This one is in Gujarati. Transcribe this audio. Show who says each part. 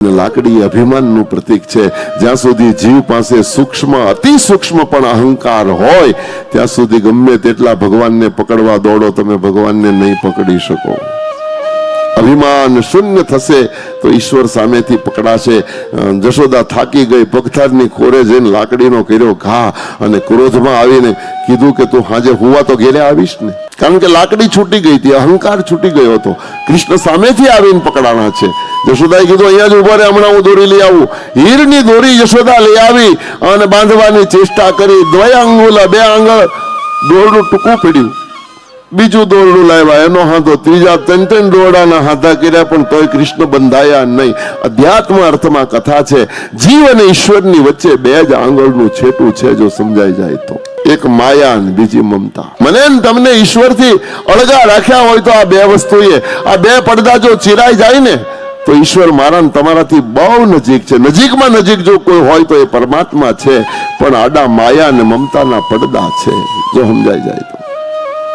Speaker 1: લાકડી અભિમાનનું પ્રતીક છે. જ્યાં સુધી જીવ પાસે સૂક્ષ્મ અતિ સૂક્ષ્મ પણ અહંકાર હોય ત્યાં સુધી ગમે તેટલા ભગવાનને પકડવા દોડો તમે ભગવાનને નહીં પકડી શકો. અભિમાન શૂન્ય થશે તો ઈશ્વર સામેથી પકડાશે. જશોદા થાકી ગઈ, પગથારની ખોરે જઈને લાકડીનો કર્યો ઘા અને ક્રોધમાં આવીને કીધું કે તું હાજે હુવા તો ઘેરે આવીશ ને, કારણ કે લાકડી છૂટી ગઈ હતી, અહંકાર છૂટી ગયો હતો. કૃષ્ણ સામેથી આવીને પકડાણા છે. જશોદાએ કીધું અહીંયા જ ઉભા રહે, હમણાં હું દોરી લઈ આવું. હીરની દોરી જશોદા લઈ આવી અને બાંધવાની ચેષ્ટા કરી. દ્વયાંગુલ, બે આંગળ દોરડું ટૂંકું પડ્યું, બીજું દોરડું લાવ્યા, એનો હાથો, ત્રીજા ત્રણ દોરડાના હાથા કર્યા, પણ તોય કૃષ્ણ બંધાયા નહીં. અધ્યાત્મ અર્થમાં કથા છે. જીવ અને ઈશ્વરની વચ્ચે બે જ આંગળનું છેટું છે, જો સમજાઈ જાય તો. એક માયા અને બીજી મમતા. મને તમને ઈશ્વરથી અળગા રાખ્યા હોય તો આ બે વસ્તુએ, આ બે પડદા જો ચિરાઈ જાય ને તો ઈશ્વર મારા તમારાથી બહુ નજીક છે. નજીકમાં નજીક જો કોઈ હોય તો એ પરમાત્મા છે, પણ આડા માયા અને મમતાના પડદા છે, જો સમજાઈ જાય તો.